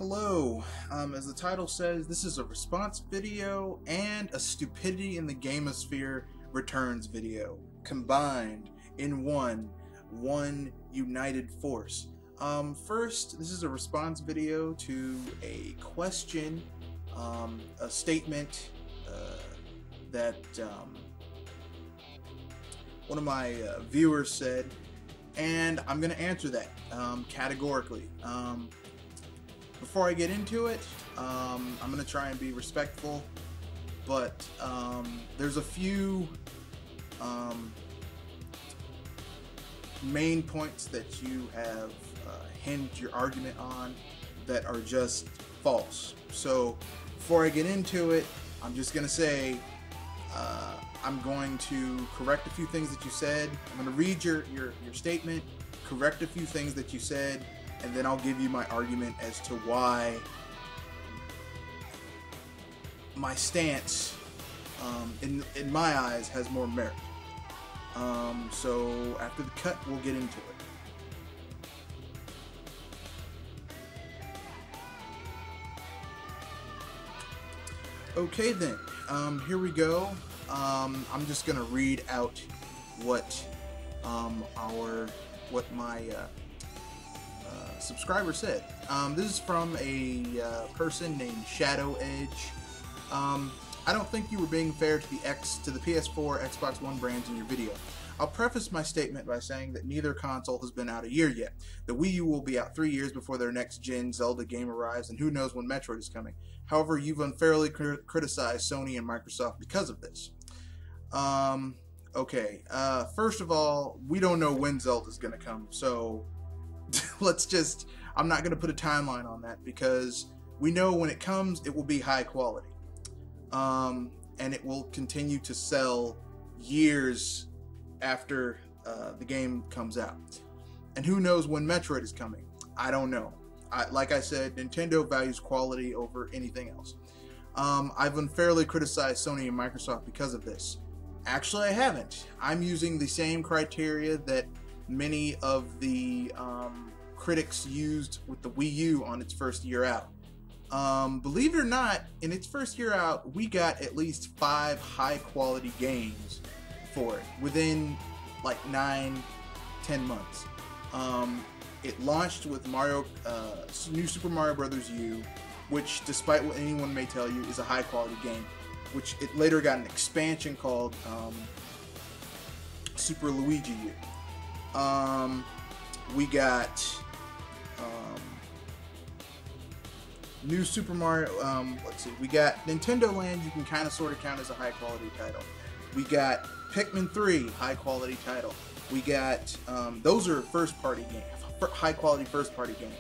Hello, as the title says, this is a response video and a Stupidity in the Gamosphere returns video, combined in one united force. First, this is a response video to a question, a statement that one of my viewers said, and I'm going to answer that categorically. Before I get into it, I'm going to try and be respectful, but there's a few main points that you have hinged your argument on that are just false. So before I get into it, I'm just going to say I'm going to correct a few things that you said. I'm going to read your statement, correct a few things that you said, and then I'll give you my argument as to why my stance, in my eyes, has more merit. So after the cut, we'll get into it. Okay then, here we go. I'm just gonna read out what my subscriber said. This is from a person named Shadowedge. I don't think you were being fair to the PS4, Xbox One brands in your video. I'll preface my statement by saying that neither console has been out a year yet. The Wii U will be out 3 years before their next gen Zelda game arrives, and who knows when Metroid is coming. However, you've unfairly criticized Sony and Microsoft because of this. Okay, first of all, we don't know when Zelda's gonna come, so I'm not going to put a timeline on that, because we know when it comes, it will be high quality. And it will continue to sell years after the game comes out. And who knows when Metroid is coming? I don't know. Like I said, Nintendo values quality over anything else. I've unfairly criticized Sony and Microsoft because of this. Actually, I haven't. I'm using the same criteria that many of the critics used with the Wii U on its first year out. Believe it or not, in its first year out, we got at least 5 high-quality games for it within like 9-10 months. It launched with New Super Mario Bros. U, which, despite what anyone may tell you, is a high-quality game. Which it later got an expansion called Super Luigi U. We got New Super Mario, let's see, we got Nintendo Land, you can kind of sort of count as a high quality title. We got Pikmin 3, high quality title. We got, those are first party games, high quality first party games.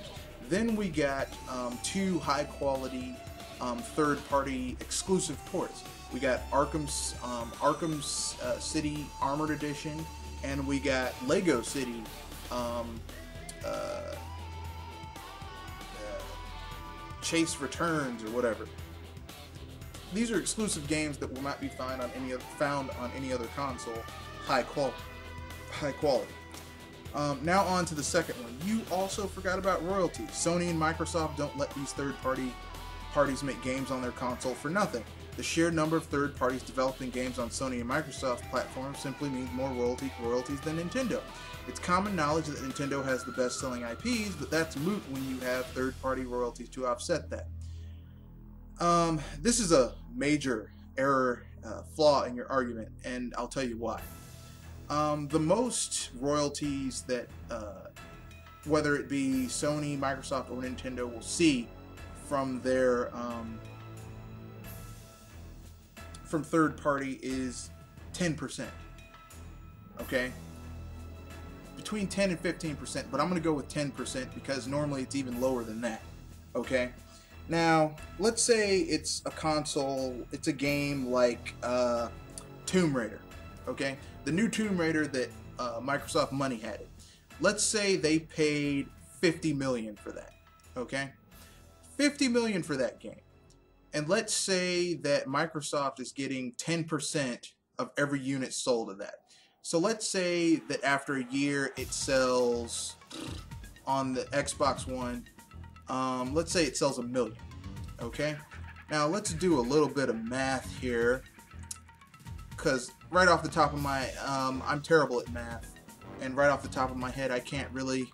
Then we got 2 high quality third party exclusive ports. We got Arkham's City Armored Edition, and we got Lego City Chase Returns or whatever. These are exclusive games that will not be found on any other console. High quality. Now on to the second one. You also forgot about royalties. Sony and Microsoft don't let these parties make games on their console for nothing. The sheer number of third parties developing games on Sony and Microsoft platforms simply means more royalties than Nintendo. It's common knowledge that Nintendo has the best-selling IPs, but that's moot when you have third-party royalties to offset that. This is a major error, flaw in your argument, and I'll tell you why. The most royalties that, whether it be Sony, Microsoft, or Nintendo, will see from their from third party is 10%. Okay? Between 10 and 15%, but I'm going to go with 10% because normally it's even lower than that. Okay? Now, let's say it's a console, it's a game like Tomb Raider. Okay? The new Tomb Raider that Microsoft Money had it. Let's say they paid $50 million for that. Okay? $50 million for that game. And let's say that Microsoft is getting 10% of every unit sold of that. So let's say that after a year it sells on the Xbox One let's say it sells 1 million. Okay, now let's do a little bit of math here, because right off the top of my I'm terrible at math, and right off the top of my head I can't really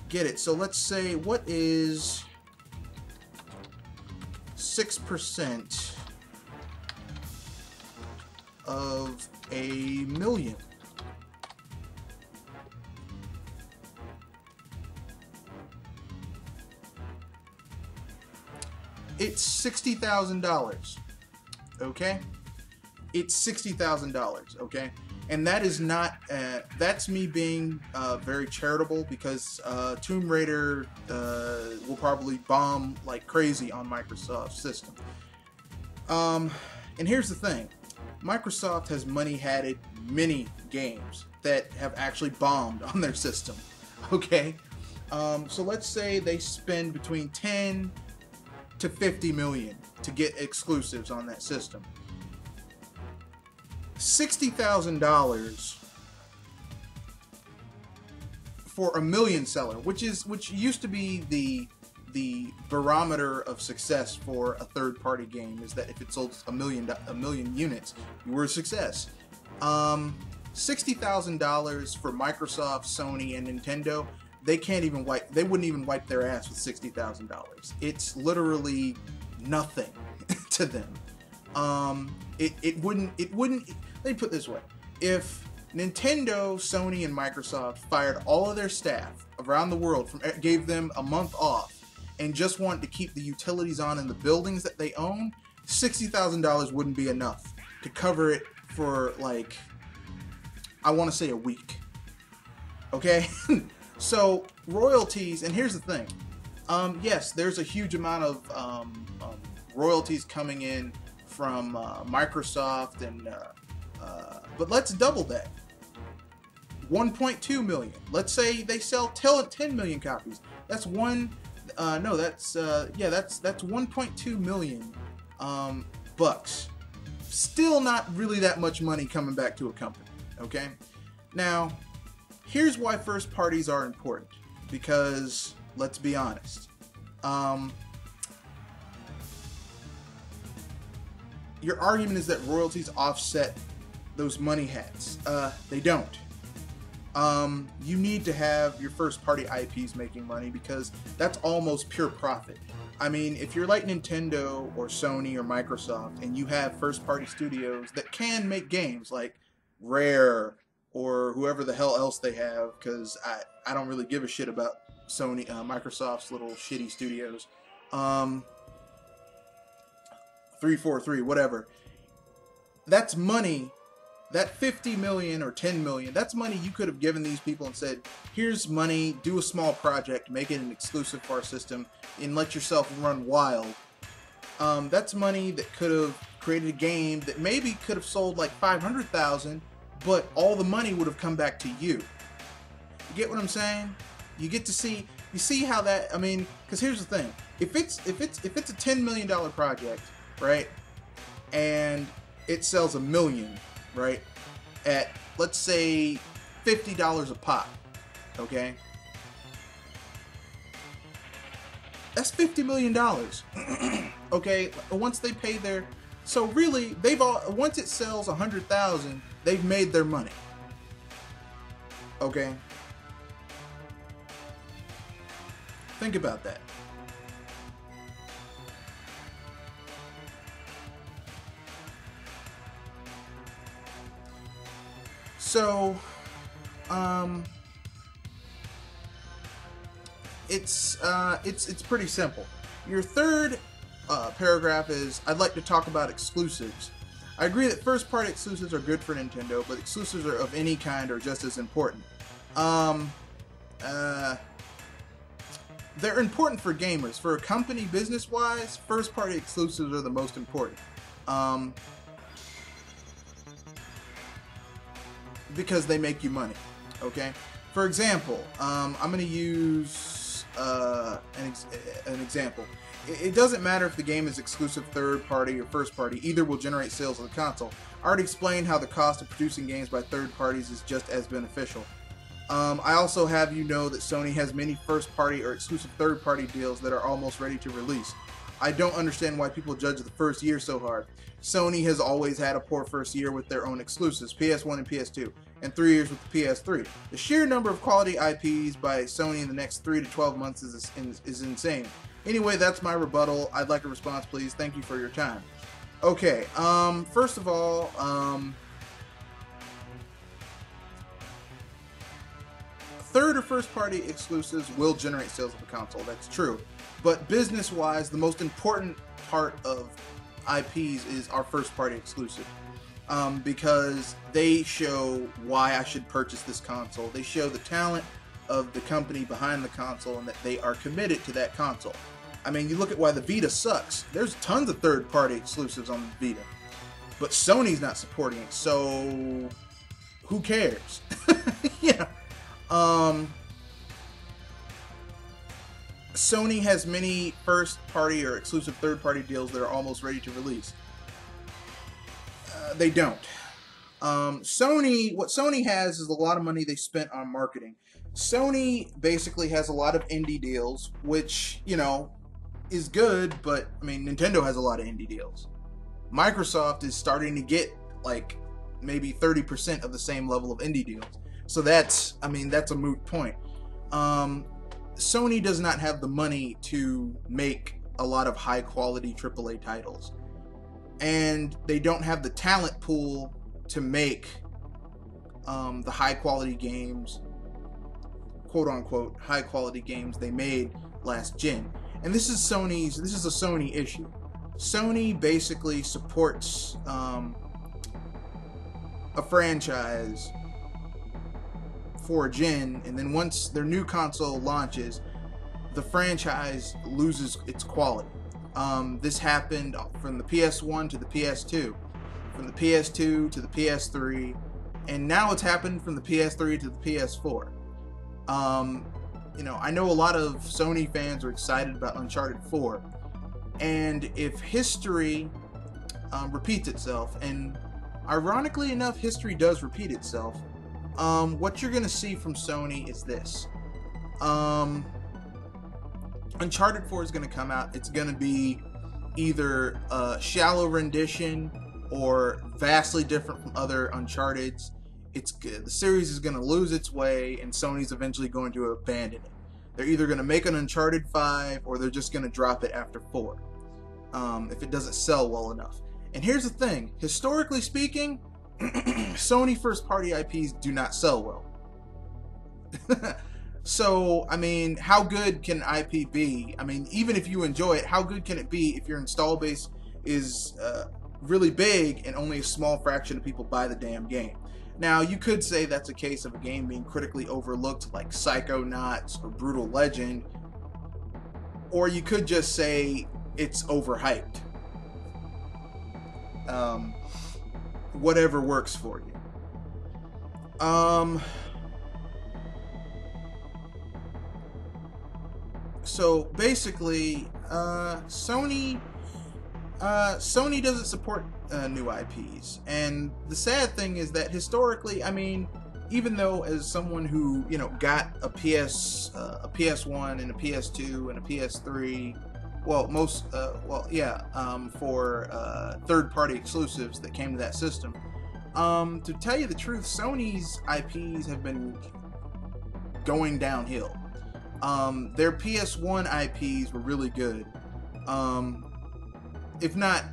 get it. So let's say, what is 6% of 1 million? It's $60,000. Okay, it's $60,000. Okay, and that is not that's me being very charitable, because Tomb Raider will probably bomb like crazy on Microsoft's system. And here's the thing, Microsoft has money-hatted many games that have actually bombed on their system. Okay, so let's say they spend between 10 to 50 million to get exclusives on that system. $60,000 for 1 million seller, which used to be the barometer of success for a third-party game, is that if it sold a million units, you were a success. $60,000 for Microsoft, Sony, and Nintendo. They wouldn't even wipe their ass with $60,000. It's literally nothing to them. It wouldn't, let me put it this way. If Nintendo, Sony, and Microsoft fired all of their staff around the world, gave them a month off, and just wanted to keep the utilities on in the buildings that they own, $60,000 wouldn't be enough to cover it for, like, I want to say a week. Okay? So royalties, and here's the thing, yes, there's a huge amount of royalties coming in from Microsoft, and but let's double that. 1.2 million. Let's say they sell 10 million copies. That's that's 1.2 million bucks. Still not really that much money coming back to a company. Okay, now, here's why first parties are important, because let's be honest, your argument is that royalties offset those money hats. They don't. You need to have your first party IPs making money, because that's almost pure profit. I mean, if you're like Nintendo or Sony or Microsoft, and you have first party studios that can make games like Rare or whoever the hell else they have, because I don't really give a shit about Sony, Microsoft's little shitty studios. 343, whatever. That's money. That 50 million or 10 million, that's money you could have given these people and said, here's money, do a small project, make it an exclusive for our system, and let yourself run wild. That's money that could have created a game that maybe could have sold like 500,000, but all the money would have come back to you. You get what I'm saying? You get to see, you see how that, I mean, because here's the thing, if it's a $10 million project, right, and it sells 1 million, right, at, let's say, $50 a pop, okay, that's $50 million. Okay, once they pay their, so really, once it sells 100,000, they've made their money. Okay, think about that. So, it's pretty simple. Your third paragraph is, I'd like to talk about exclusives. I agree that first-party exclusives are good for Nintendo, but exclusives of any kind are just as important. They're important for gamers. For a company, business-wise, first-party exclusives are the most important. Because they make you money. Okay? For example, I'm going to use an example. It doesn't matter if the game is exclusive third-party or first-party. Either will generate sales of the console. I already explained how the cost of producing games by third parties is just as beneficial. I also have you know that Sony has many first-party or exclusive third-party deals that are almost ready to release. I don't understand why people judge the first year so hard. Sony has always had a poor first year with their own exclusives, PS1 and PS2, and 3 years with the PS3. The sheer number of quality IPs by Sony in the next 3 to 12 months is insane. Anyway, that's my rebuttal. I'd like a response, please. Thank you for your time. Okay, first of all, third or first party exclusives will generate sales of a console, that's true. But business-wise, the most important part of IPs is our first party exclusive. Because they show why I should purchase this console. They show the talent of the company behind the console and that they are committed to that console. I mean, you look at why the Vita sucks. There's tons of third party exclusives on the Vita. But Sony's not supporting it, so who cares? Yeah. Sony has many first-party or exclusive third-party deals that are almost ready to release. They don't. What Sony has is a lot of money they spent on marketing. Sony basically has a lot of indie deals, which, you know, is good, but, I mean, Nintendo has a lot of indie deals. Microsoft is starting to get, like, maybe 30% of the same level of indie deals. So that's, I mean, that's a moot point. Sony does not have the money to make a lot of high-quality AAA titles. And they don't have the talent pool to make the high-quality games, quote-unquote, high-quality games they made last gen. And this is a Sony issue. Sony basically supports a franchise for a gen, and then once their new console launches, the franchise loses its quality. This happened from the PS1 to the PS2, from the PS2 to the PS3, and now it's happened from the PS3 to the PS4. You know, I know a lot of Sony fans are excited about Uncharted 4, and if history repeats itself, and ironically enough, history does repeat itself, what you're going to see from Sony is this. Uncharted 4 is going to come out. It's going to be either a shallow rendition or vastly different from other Uncharted's. The series is going to lose its way, and Sony's eventually going to abandon it. They're either going to make an Uncharted 5 or they're just going to drop it after 4 if it doesn't sell well enough. And here's the thing. Historically speaking, Sony first-party IPs do not sell well. So, I mean, how good can an IP be? I mean, even if you enjoy it, how good can it be if your install base is really big and only a small fraction of people buy the damn game? Now, you could say that's a case of a game being critically overlooked like Psychonauts or Brutal Legend, or you could just say it's overhyped. Whatever works for you. So basically, Sony doesn't support new IPs, and the sad thing is that historically, I mean, even though as someone who, you know, got a PS1 and a PS2 and a PS3, well, for third-party exclusives that came to that system. To tell you the truth, Sony's IPs have been going downhill. Their PS1 IPs were really good. If not,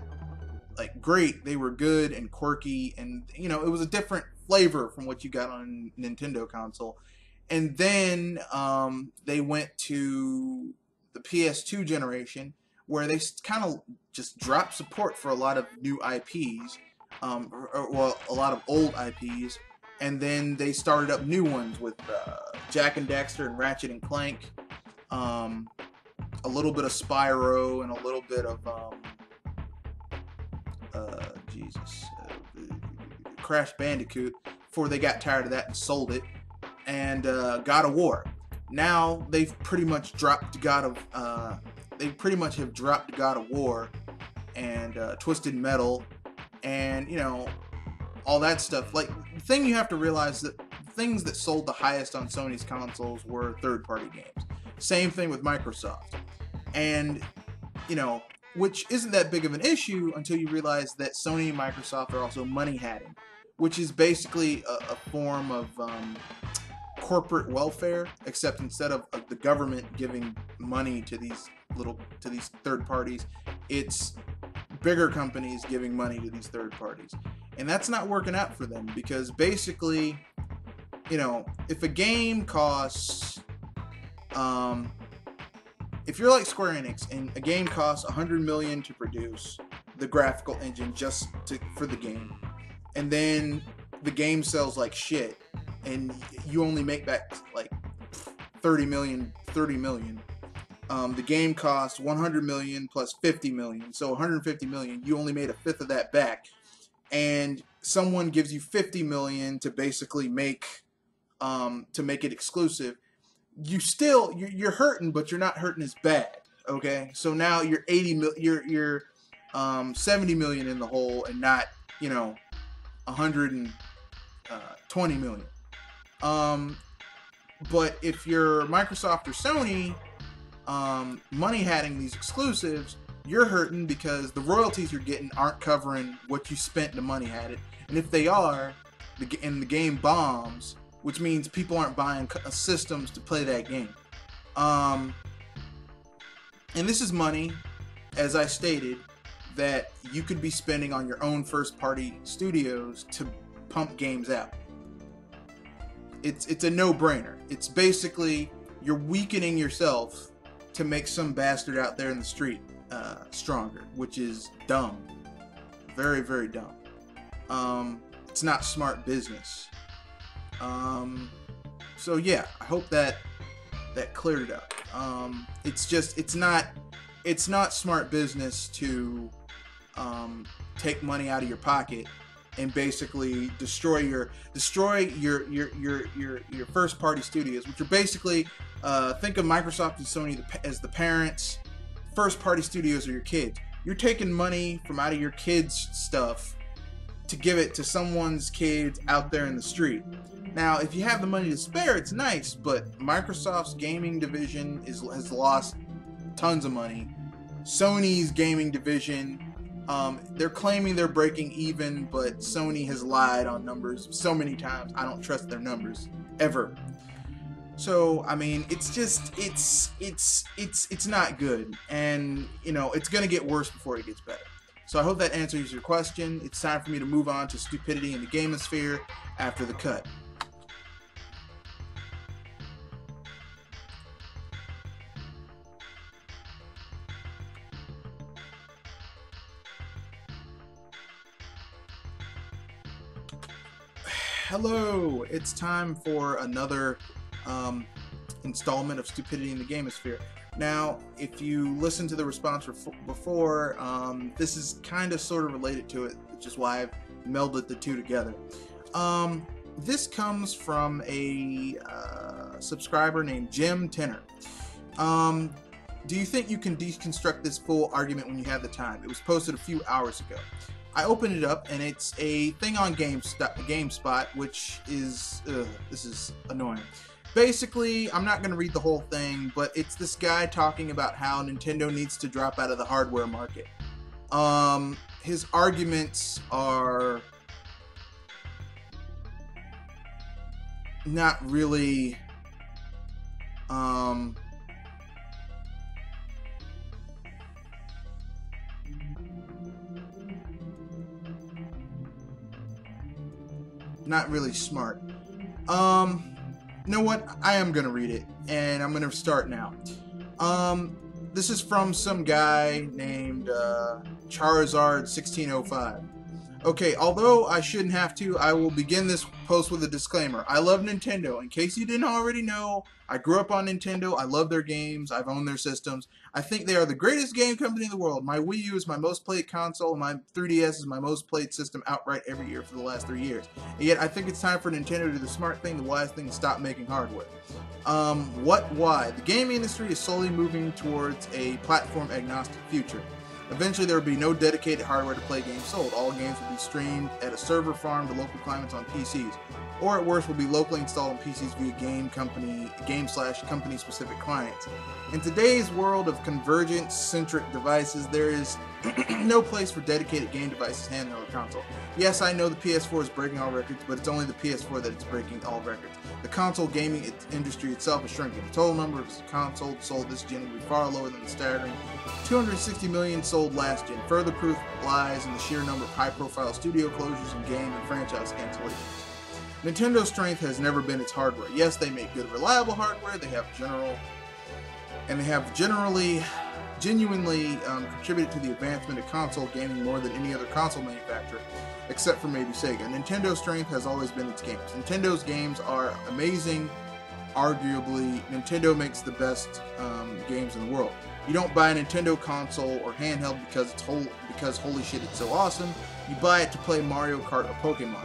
like, great, they were good and quirky, and, you know, it was a different flavor from what you got on a Nintendo console. And then they went to the PS2 generation, where they kind of just dropped support for a lot of new IPs, well, a lot of old IPs, and then they started up new ones with Jak and Daxter and Ratchet and Clank, a little bit of Spyro, and a little bit of Crash Bandicoot, before they got tired of that and sold it, and God of War. Now they've pretty much dropped they pretty much have dropped God of War and Twisted Metal and, you know, all that stuff. Like, the thing you have to realize that things that sold the highest on Sony's consoles were third-party games. Same thing with Microsoft. And, you know, which isn't that big of an issue until you realize that Sony and Microsoft are also money hatting, which is basically a form of corporate welfare, except instead of the government giving money to these third parties, it's bigger companies giving money to these third parties. And that's not working out for them, because basically, you know, if a game costs if you're like Square Enix and a game costs $100 million to produce, the graphical engine just for the game, and then the game sells like shit, and you only make back like 30 million. The game costs 100 million plus 50 million, so 150 million. You only made a fifth of that back, and someone gives you 50 million to basically make it exclusive. You're hurting, but you're not hurting as bad. Okay, so now you're 70 million in the hole, and not, you know, 120 million. But if you're Microsoft or Sony, money hatting these exclusives, you're hurting because the royalties you're getting aren't covering what you spent to money hat it. And if they are, the game bombs, which means people aren't buying systems to play that game. And this is money, as I stated, that you could be spending on your own first-party studios to pump games out. It's a no-brainer. It's basically, you're weakening yourself to make some bastard out there in the street stronger, which is dumb. Very, very dumb. It's not smart business. So yeah, I hope that cleared it up. It's not smart business to take money out of your pocket and basically destroy your first party studios, which are basically, think of Microsoft and Sony as the parents. First party studios are your kids. You're taking money from out of your kids' stuff to give it to someone's kids out there in the street. Now, if you have the money to spare, it's nice, but Microsoft's gaming division has lost tons of money. Sony's gaming division, they're claiming they're breaking even, but Sony has lied on numbers so many times. I don't trust their numbers ever. So, I mean, it's just, it's not good, and, you know, it's gonna get worse before it gets better. So I hope that answers your question. It's time for me to move on to stupidity in the gamosphere after the cut. Hello, it's time for another installment of Stupidity in the Gamosphere. Now, if you listened to the response before, this is kind of sort of related to it, which is why I've melded the two together. This comes from a subscriber named Jim Tenner. Do you think you can deconstruct this full argument when you have the time? It was posted a few hours ago. I opened it up, and it's a thing on GameSpot, which is, this is annoying. Basically, I'm not going to read the whole thing, but it's this guy talking about how Nintendo needs to drop out of the hardware market. His arguments are not really, not really smart. You know what? I am going to read it, and I'm going to start now. This is from some guy named Charizard1605. Okay, although I shouldn't have to, I will begin this post with a disclaimer. I love Nintendo. In case you didn't already know, I grew up on Nintendo. I love their games. I've owned their systems. I think they are the greatest game company in the world. My Wii U is my most played console, and my 3DS is my most played system outright every year for the last 3 years. And yet, I think it's time for Nintendo to do the smart thing, the wise thing, and stop making hardware. Why? The gaming industry is slowly moving towards a platform-agnostic future. Eventually, there will be no dedicated hardware to play games sold. All games will be streamed at a server farm to local climates on PCs. or at worst will be locally installed on PCs via game/company specific clients. In today's world of convergence-centric devices, there is no place for dedicated game devices, handheld or console. Yes, I know the PS4 is breaking all records, but it's only the PS4 that is breaking all records. The console gaming industry itself is shrinking. The total number of consoles sold this gen will be far lower than the staggering 260 million sold last gen. Further proof lies in the sheer number of high-profile studio closures and game and franchise cancellations. Nintendo's strength has never been its hardware. Yes, they make good, reliable hardware. They have genuinely contributed to the advancement of console gaming more than any other console manufacturer, except for maybe Sega. Nintendo's strength has always been its games. Nintendo's games are amazing. Arguably, Nintendo makes the best games in the world. You don't buy a Nintendo console or handheld because holy shit, it's so awesome. You buy it to play Mario Kart or Pokemon.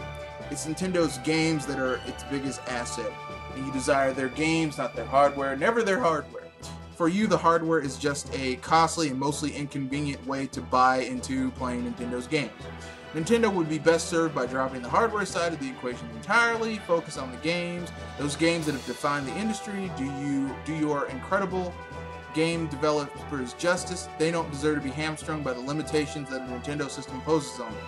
It's Nintendo's games that are its biggest asset, and you desire their games, not their hardware, never their hardware. For you, the hardware is just a costly and mostly inconvenient way to buy into playing Nintendo's games. Nintendo would be best served by dropping the hardware side of the equation entirely, focus on the games, those games that have defined the industry. Do your incredible game developers justice. They don't deserve to be hamstrung by the limitations that a Nintendo system imposes on them.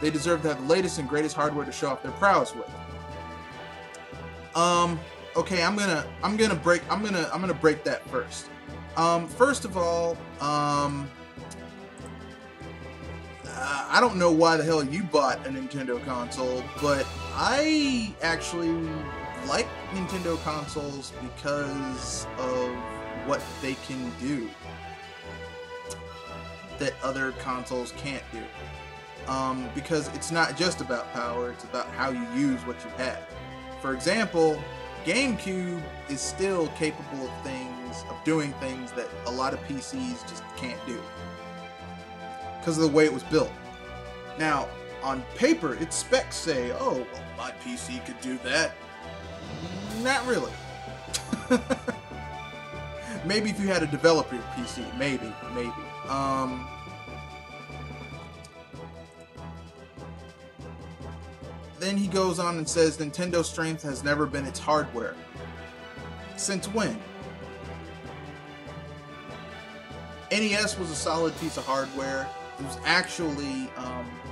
They deserve to have the latest and greatest hardware to show off their prowess with. Okay, I'm gonna break that first. First of all, I don't know why the hell you bought a Nintendo console, but I actually like Nintendo consoles because of what they can do that other consoles can't do. Because it's not just about power, it's about how you use what you have. For example, GameCube is still capable of doing things that a lot of PCs just can't do because of the way it was built. Now, on paper, its specs say, oh, well, my PC could do that. Not really. Maybe if you had a developer PC, maybe. Then he goes on and says Nintendo's strength has never been its hardware. Since when? NES was a solid piece of hardware. It was actually,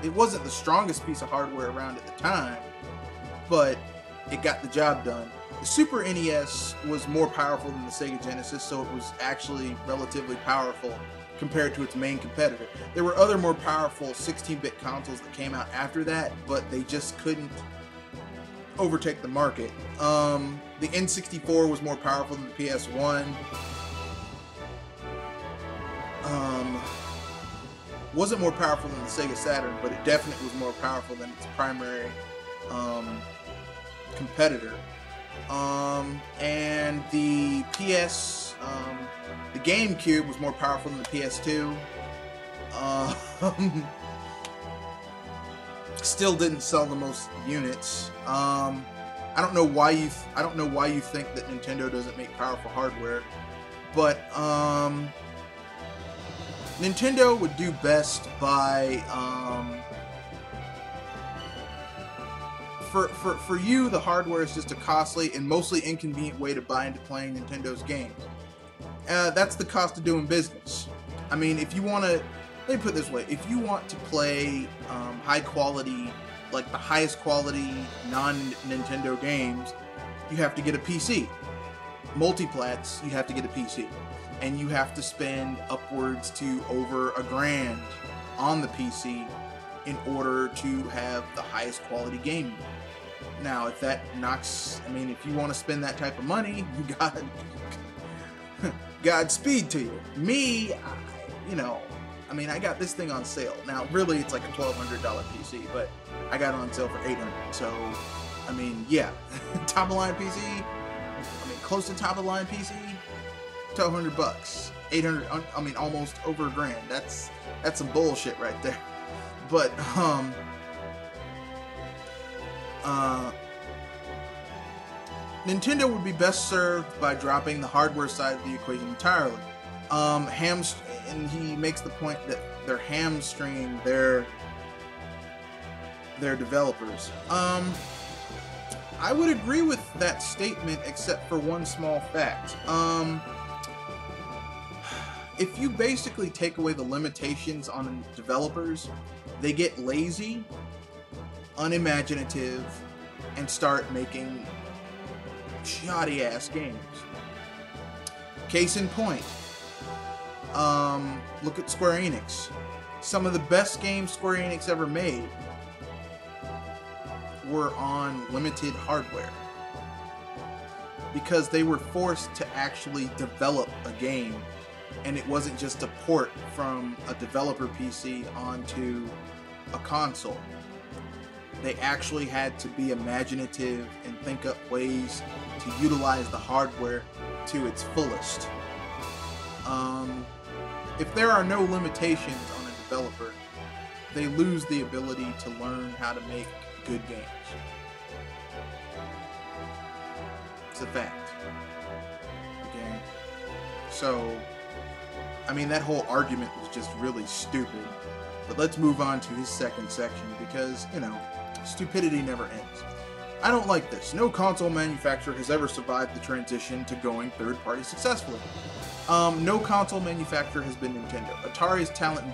it wasn't the strongest piece of hardware around at the time, but it got the job done. The Super NES was more powerful than the Sega Genesis, so it was actually relatively powerful compared to its main competitor. There were other more powerful 16-bit consoles that came out after that, but they just couldn't overtake the market. The N64 was more powerful than the PS1. Wasn't more powerful than the Sega Saturn, but it definitely was more powerful than its primary competitor. And the the GameCube was more powerful than the PS2. Still didn't sell the most units. I don't know why you think that Nintendo doesn't make powerful hardware, but Nintendo would do best by for you, the hardware is just a costly and mostly inconvenient way to buy into playing Nintendo's games. That's the cost of doing business. I mean, if you want to, let me put it this way, if you want to play high quality, like the highest quality non-Nintendo games, you have to get a PC. Multiplats, you have to get a PC. And you have to spend upwards to over $1,000 on the PC in order to have the highest quality gaming. Now, if that knocks, I mean, if you want to spend that type of money, you got Godspeed to you. Me, I mean, I got this thing on sale. Now, really, it's like a $1,200 PC, but I got it on sale for $800. So, I mean, yeah, top of line PC. I mean, close to top of line PC. $1,200, 800. I mean, almost over $1,000. That's some bullshit right there. But Nintendo would be best served by dropping the hardware side of the equation entirely. And he makes the point that they're hamstringing their developers. I would agree with that statement, except for one small fact. If you basically take away the limitations on developers, they get lazy, unimaginative, and start making shoddy ass games. Case in point, look at Square Enix. Some of the best games Square Enix ever made were on limited hardware because they were forced to actually develop a game, and it wasn't just a port from a developer PC onto a console. They actually had to be imaginative and think up ways to utilize the hardware to its fullest. If there are no limitations on a developer, they lose the ability to learn how to make good games. It's a fact. Okay? So, I mean, that whole argument was just really stupid. But let's move on to his second section because, you know, stupidity never ends. I don't like this. No console manufacturer has ever survived the transition to going third-party successfully. No console manufacturer has been Nintendo. Atari's talent in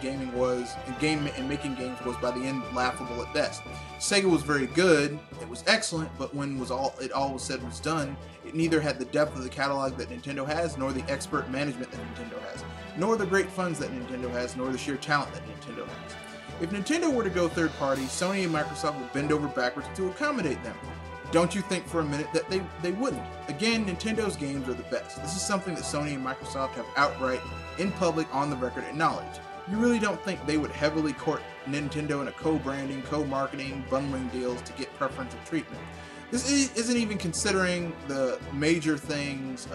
gaming and making games was by the end laughable at best. Sega was very good, it was excellent, but when it all was said was done, it neither had the depth of the catalog that Nintendo has, nor the expert management that Nintendo has, nor the great funds that Nintendo has, nor the sheer talent that Nintendo has. If Nintendo were to go third party, Sony and Microsoft would bend over backwards to accommodate them. Don't you think for a minute that they wouldn't? Again, Nintendo's games are the best. This is something that Sony and Microsoft have outright, in public, on the record, acknowledged. You really don't think they would heavily court Nintendo in a co-branding, co-marketing, bundling deals to get preferential treatment. This isn't even considering the major things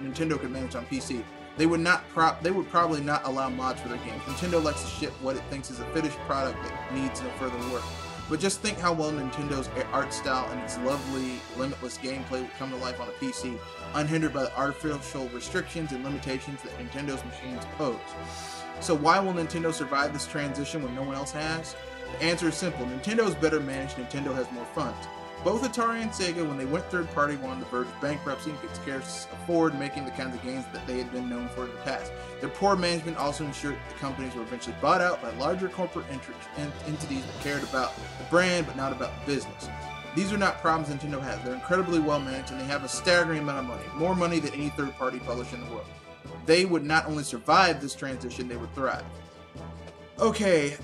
Nintendo could manage on PC. They would probably not allow mods for their games. Nintendo likes to ship what it thinks is a finished product that needs no further work. But just think how well Nintendo's art style and its lovely, limitless gameplay would come to life on a PC, unhindered by the artificial restrictions and limitations that Nintendo's machines pose. So why will Nintendo survive this transition when no one else has? The answer is simple. Nintendo is better managed, Nintendo has more funds. Both Atari and Sega, when they went third-party, were on the verge of bankruptcy and could scarce afford making the kinds of games that they had been known for in the past. Their poor management also ensured that the companies were eventually bought out by larger corporate entities that cared about the brand but not about the business. These are not problems Nintendo has. They're incredibly well managed and they have a staggering amount of money, more money than any third-party publisher in the world. They would not only survive this transition, they would thrive. Okay,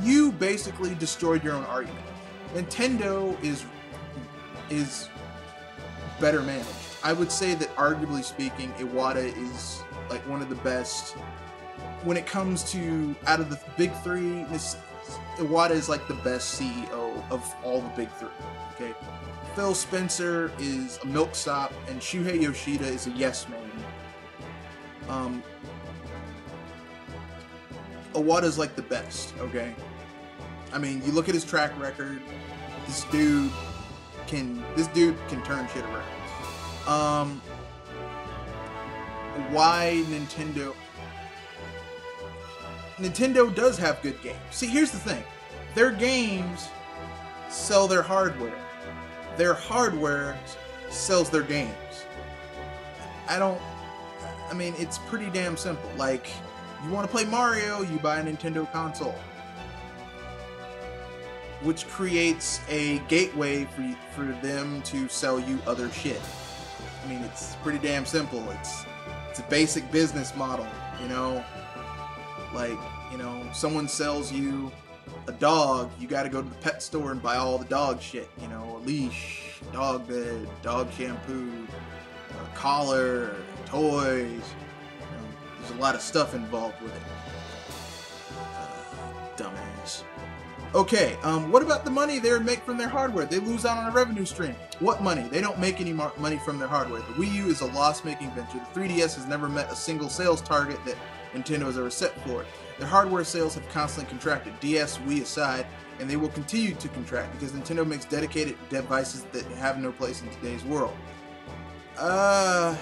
you basically destroyed your own argument. Nintendo is better managed. I would say that, arguably speaking, Iwata is like one of the best. When it comes to, out of the big three, Iwata is like the best CEO of all the big three. Okay, Phil Spencer is a milksop, and Shuhei Yoshida is a yes man. Iwata is like the best. Okay. I mean, you look at his track record. This dude can turn shit around. Why Nintendo? Nintendo does have good games. See, here's the thing: their games sell their hardware. Their hardware sells their games. I mean, it's pretty damn simple. Like, you want to play Mario, you buy a Nintendo console, which creates a gateway for them to sell you other shit. I mean, it's pretty damn simple. It's a basic business model, you know? Like, you know, someone sells you a dog, you gotta go to the pet store and buy all the dog shit, you know, a leash, dog bed, dog shampoo, a collar, toys. You know, there's a lot of stuff involved with it. Dumbass. Okay, what about the money they make from their hardware? They lose out on a revenue stream. What money? They don't make any money from their hardware. The Wii U is a loss-making venture. The 3DS has never met a single sales target that Nintendo has ever set for it. Their hardware sales have constantly contracted, DS, Wii aside, and they will continue to contract because Nintendo makes dedicated devices that have no place in today's world. I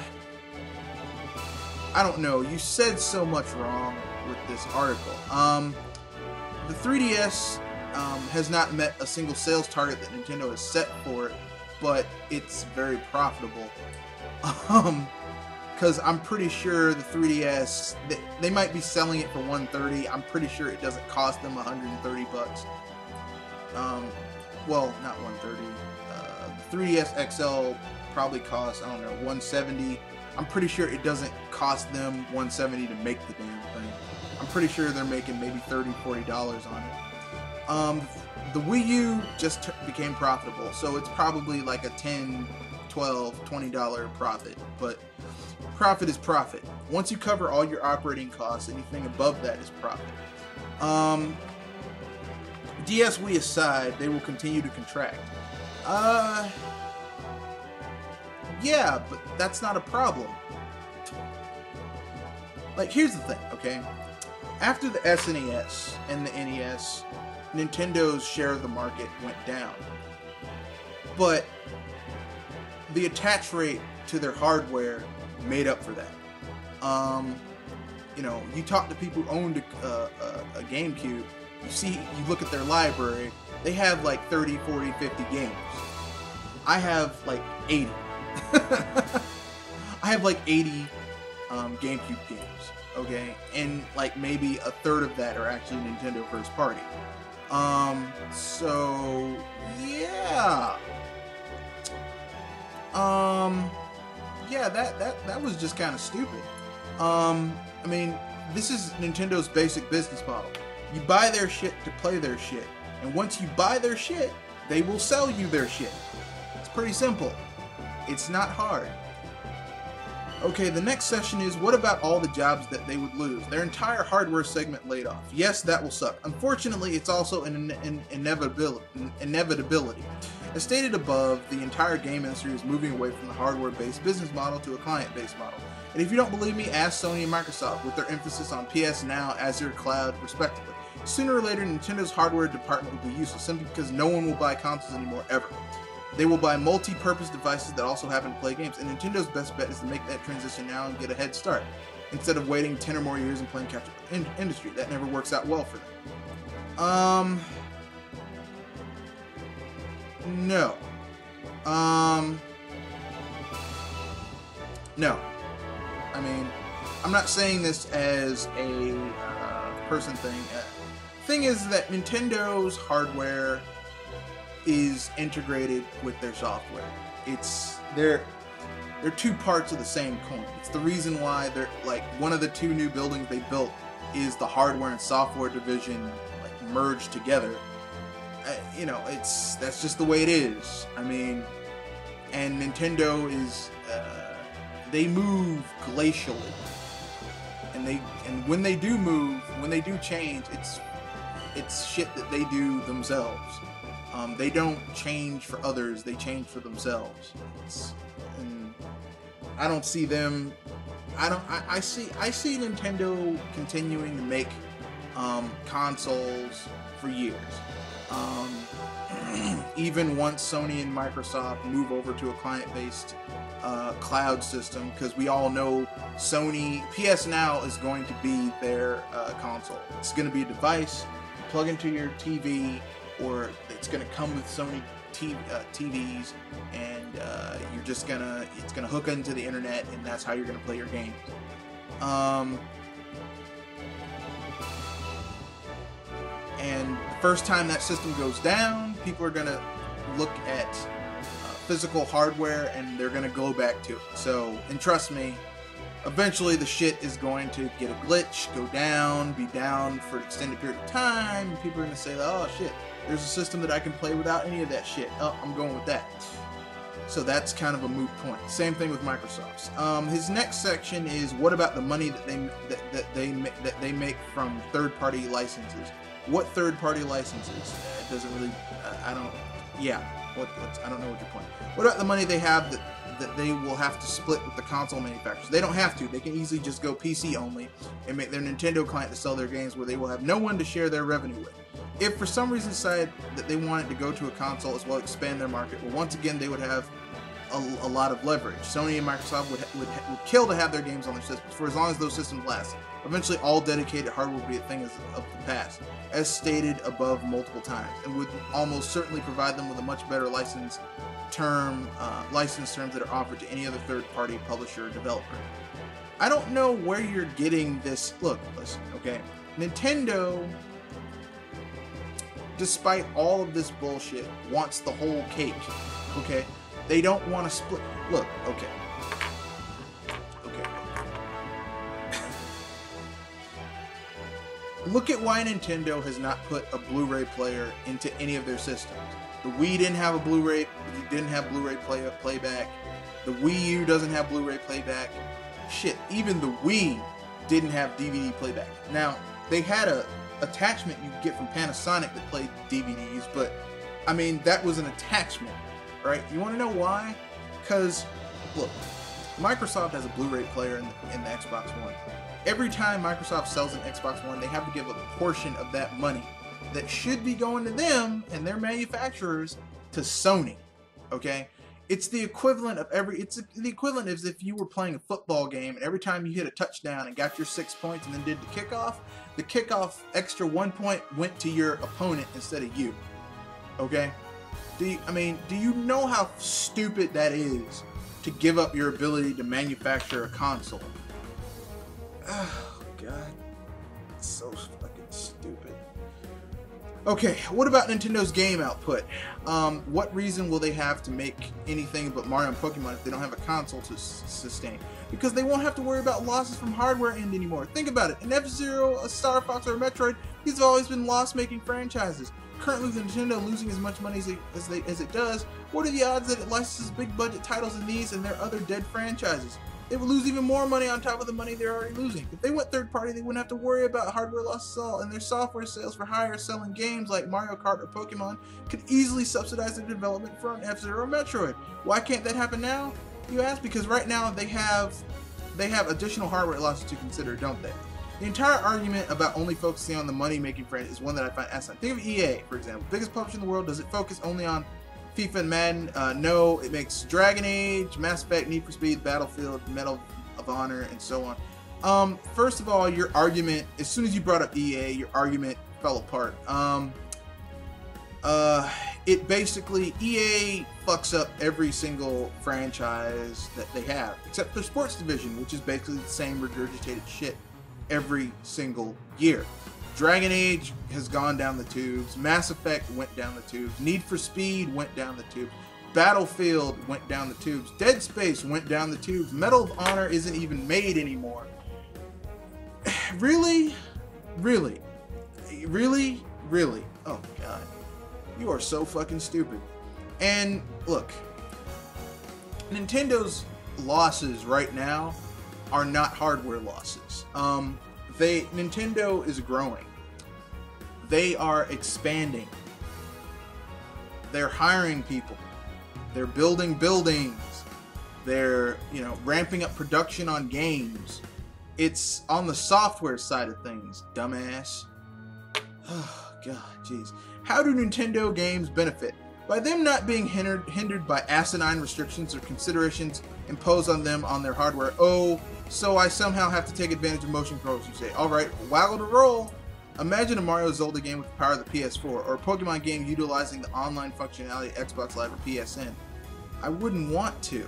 don't know. You said so much wrong with this article. The 3DS, has not met a single sales target that Nintendo has set for it, but it's very profitable. Because I'm pretty sure the 3DS, they might be selling it for $130. I'm pretty sure it doesn't cost them $130 bucks. Well, not $130. The 3DS XL probably costs, I don't know, $170. I'm pretty sure it doesn't cost them $170 to make the damn thing. I'm pretty sure they're making maybe $30, $40 on it. The Wii U just became profitable, so it's probably like a $10, $12, $20 profit, but profit is profit. Once you cover all your operating costs, anything above that is profit. DS Wii aside, they will continue to contract. Yeah, but that's not a problem. Like, here's the thing, okay? After the SNES and the NES, Nintendo's share of the market went down. But the attach rate to their hardware made up for that. You know, you talk to people who owned a GameCube, you look at their library, they have like 30, 40, 50 games. I have like 80. I have like 80 GameCube games, okay? And like maybe a third of that are actually Nintendo first party. So yeah. Yeah, that was just kind of stupid. I mean, this is Nintendo's basic business model. You buy their shit to play their shit, and once you buy their shit, they will sell you their shit. It's pretty simple. It's not hard. Okay, the next session is, what about all the jobs that they would lose? Their entire hardware segment laid off. Yes, that will suck. Unfortunately, it's also an inevitability. As stated above, the entire game industry is moving away from the hardware-based business model to a client-based model. And if you don't believe me, ask Sony and Microsoft, with their emphasis on PS Now, Azure Cloud, respectively. Sooner or later, Nintendo's hardware department will be useless, simply because no one will buy consoles anymore, ever. They will buy multi-purpose devices that also happen to play games, and Nintendo's best bet is to make that transition now and get a head start, instead of waiting 10 or more years and playing catch-up industry. That never works out well for them. No. No. I mean, I'm not saying this as a person thing. Thing is that Nintendo's hardware is integrated with their software. They're two parts of the same coin. It's the reason why they're like one of the two new buildings they built is the hardware and software division like merged together. You know, that's just the way it is. I mean, and Nintendo is they move glacially, and when they do move, when they do change, it's shit that they do themselves. They don't change for others; they change for themselves. And I don't see them. I see Nintendo continuing to make consoles for years. Even once Sony and Microsoft move over to a client-based cloud system, because we all know PS Now is going to be their console. It's going to be a device you plug into your TV, or it's going to come with Sony TVs, and it's gonna hook into the internet, and that's how you're going to play your games. And the first time that system goes down, people are going to look at physical hardware, and they're going to go back to it. So, and trust me, eventually the shit is going to get a glitch, go down, be down for an extended period of time, and people are going to say, oh shit, there's a system that I can play without any of that shit. Oh, I'm going with that. So that's kind of a moot point. Same thing with Microsoft's. His next section is, what about the money that they make from third-party licenses? What third-party licenses? It doesn't really. I don't. Yeah. I don't know what your point. What about the money they have that they will have to split with the console manufacturers? They don't have to. They can easily just go PC only and make their Nintendo client to sell their games, where they will have no one to share their revenue with. If for some reason decide that they wanted to go to a console as well, expand their market, well, once again they would have a lot of leverage. Sony and Microsoft would kill to have their games on their systems for as long as those systems last. Eventually, all dedicated hardware will be a thing of the past, as stated above multiple times, and would almost certainly provide them with a much better license terms that are offered to any other third-party publisher or developer. I don't know where you're getting this. Look, listen, okay? Nintendo, despite all of this bullshit, wants the whole cake, okay? They don't want to split. Look, okay. Look at why Nintendo has not put a Blu-ray player into any of their systems. The Wii didn't have a Blu-ray, playback. The Wii U doesn't have Blu-ray playback. Shit, even the Wii didn't have DVD playback. Now, they had a attachment you could get from Panasonic that played DVDs, but I mean, that was an attachment, right? You want to know why? Because, look, Microsoft has a Blu-ray player in the Xbox One. Every time Microsoft sells an Xbox One, they have to give a portion of that money that should be going to them and their manufacturers to Sony, okay? It's the equivalent of the equivalent as if you were playing a football game and every time you hit a touchdown and got your 6 points and then did the kickoff extra 1 point went to your opponent instead of you, okay? Do you know how stupid that is to give up your ability to manufacture a console? Oh, God. It's so fucking stupid. Okay, what about Nintendo's game output? What reason will they have to make anything but Mario and Pokemon if they don't have a console to sustain? Because they won't have to worry about losses from hardware end anymore. Think about it. An F-Zero, a Star Fox, or a Metroid, these have always been loss-making franchises. Currently, with Nintendo losing as much money as it does, what are the odds that it licenses big-budget titles in these and their other dead franchises? They would lose even more money on top of the money they're already losing. If they went third-party, they wouldn't have to worry about hardware losses at all, and their software sales for higher selling games like Mario Kart or Pokemon could easily subsidize their development for an F-Zero or Metroid. Why can't that happen now, you ask? Because right now they have additional hardware losses to consider, don't they? The entire argument about only focusing on the money-making franchise is one that I find asinine. Think of EA, for example. Biggest publisher in the world. Does it focus only on FIFA and Madden? No, it makes Dragon Age, Mass Effect, Need for Speed, Battlefield, Medal of Honor, and so on. First of all, your argument, as soon as you brought up EA, your argument fell apart. It basically, EA fucks up every single franchise that they have, except their sports division, which is basically the same regurgitated shit every single year. Dragon Age has gone down the tubes. Mass Effect went down the tubes. Need for Speed went down the tubes. Battlefield went down the tubes. Dead Space went down the tubes. Medal of Honor isn't even made anymore. Really? Really? Really? Really? Oh, God. You are so fucking stupid. And, look. Nintendo's losses right now are not hardware losses. Nintendo is growing. They are expanding. They're hiring people. They're building buildings. They're, ramping up production on games. It's on the software side of things, dumbass. Oh, God, jeez. How do Nintendo games benefit? By them not being hindered by asinine restrictions or considerations imposed on them on their hardware. Oh, so I somehow have to take advantage of motion controls, you say. Alright, waggle to roll. Imagine a Mario Zelda game with the power of the PS4, or a Pokemon game utilizing the online functionality of Xbox Live or PSN. I wouldn't want to,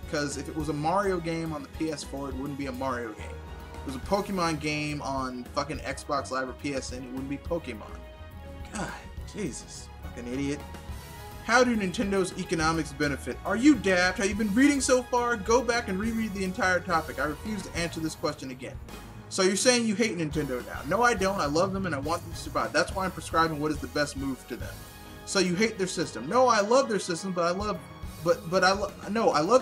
because if it was a Mario game on the PS4, it wouldn't be a Mario game. If it was a Pokemon game on fucking Xbox Live or PSN, it wouldn't be Pokemon. God, Jesus, fucking idiot. How do Nintendo's economics benefit? Are you daft? Have you been reading so far? Go back and reread the entire topic. I refuse to answer this question again. So you're saying you hate Nintendo now? No, I don't. I love them and I want them to survive. That's why I'm prescribing what is the best move to them. So you hate their system? No, I love their system, but I love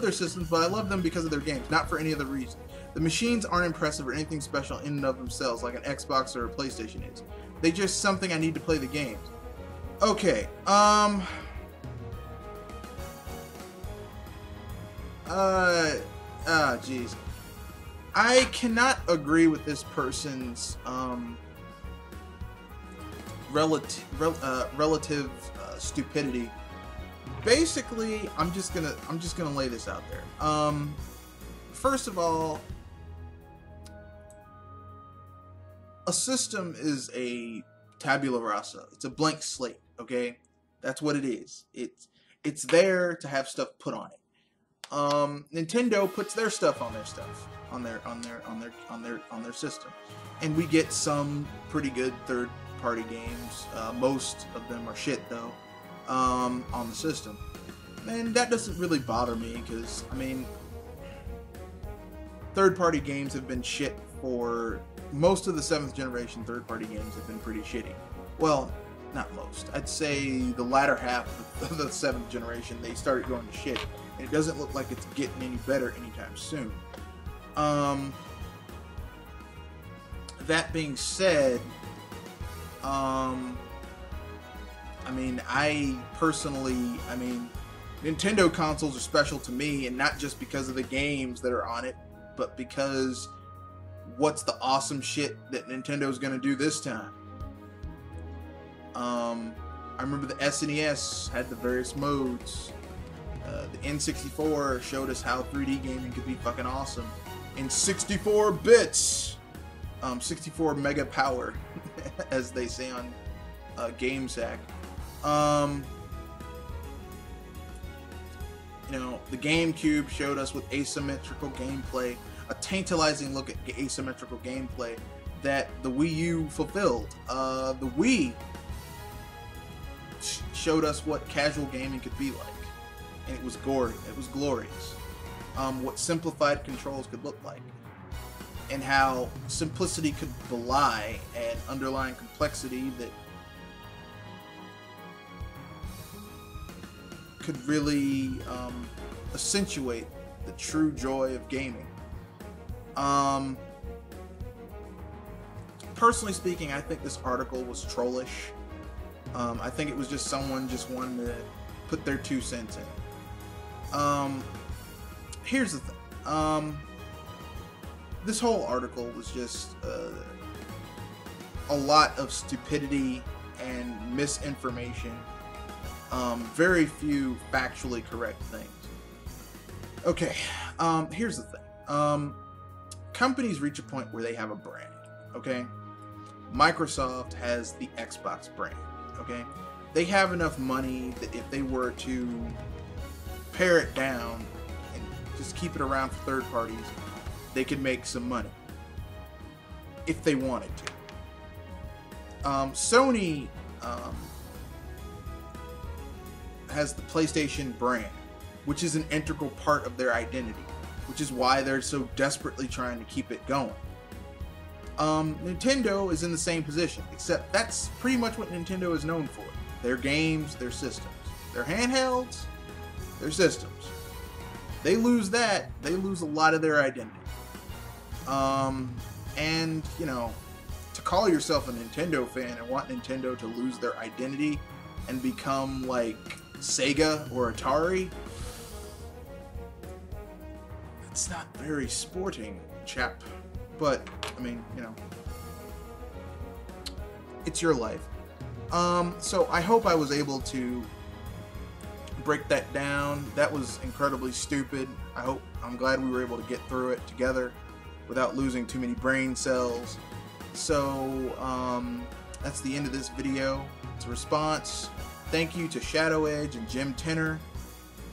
their systems, but I love them because of their games, not for any other reason. The machines aren't impressive or anything special in and of themselves, like an Xbox or a PlayStation is. They're just something I need to play the games. Okay. Jeez. I cannot agree with this person's relative stupidity basically, I'm just gonna lay this out there. First of all, a system is a tabula rasa. It's a blank slate. Okay, that's what it is. It's there to have stuff put on it. Nintendo puts their stuff on their stuff, on their system, and we get some pretty good third-party games. Most of them are shit though, on the system, and that doesn't really bother me because I mean, third-party games have been shit for most of the 7th generation. Third-party games have been pretty shitty. Well, not most. I'd say the latter half of the 7th generation they started going to shit. And it doesn't look like it's getting any better anytime soon. That being said, I mean, Nintendo consoles are special to me, and not just because of the games that are on it, but because what's the awesome shit that Nintendo's gonna do this time? I remember the SNES had the various modes. The N64 showed us how 3D gaming could be fucking awesome in 64 bits, 64 mega power, as they say on GameSack. You know, the GameCube showed us with asymmetrical gameplay, a tantalizing look at asymmetrical gameplay that the Wii U fulfilled. The Wii showed us what casual gaming could be like, and it was gory. It was glorious. What simplified controls could look like, and how simplicity could belie an underlying complexity that could really accentuate the true joy of gaming. Personally speaking, I think this article was trollish. I think it was just someone just wanting to put their 2 cents in. Here's the thing. This whole article was just a lot of stupidity and misinformation. Very few factually correct things. Okay, here's the thing. Companies reach a point where they have a brand, okay? Microsoft has the Xbox brand, okay? They have enough money that if they were to pare it down and just keep it around for third parties, they could make some money if they wanted to. Sony has the PlayStation brand, which is an integral part of their identity, which is why they're so desperately trying to keep it going. Nintendo is in the same position, except that's pretty much what Nintendo is known for. Their games, their systems. Their handhelds, their systems. They lose that, they lose a lot of their identity. And, you know, to call yourself a Nintendo fan and want Nintendo to lose their identity and become like Sega or Atari, it's not very sporting, chap. But, I mean, you know, it's your life. So I hope I was able to break that down. That was incredibly stupid. I'm glad we were able to get through it together without losing too many brain cells. So, that's the end of this video. It's a response. Thank you to Shadowedge and Jim Tenner.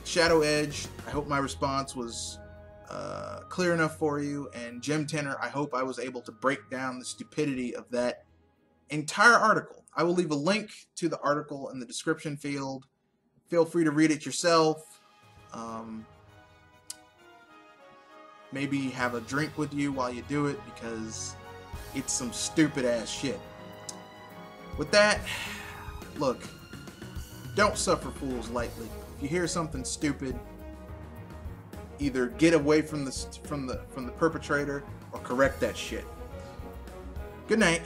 Shadowedge, I hope my response was clear enough for you, and Jim Tenner, I hope I was able to break down the stupidity of that entire article. I will leave a link to the article in the description field. Feel free to read it yourself. Maybe have a drink with you while you do it, because it's some stupid ass shit. With that, look, don't suffer fools lightly. If you hear something stupid, either get away from the perpetrator or correct that shit. Good night.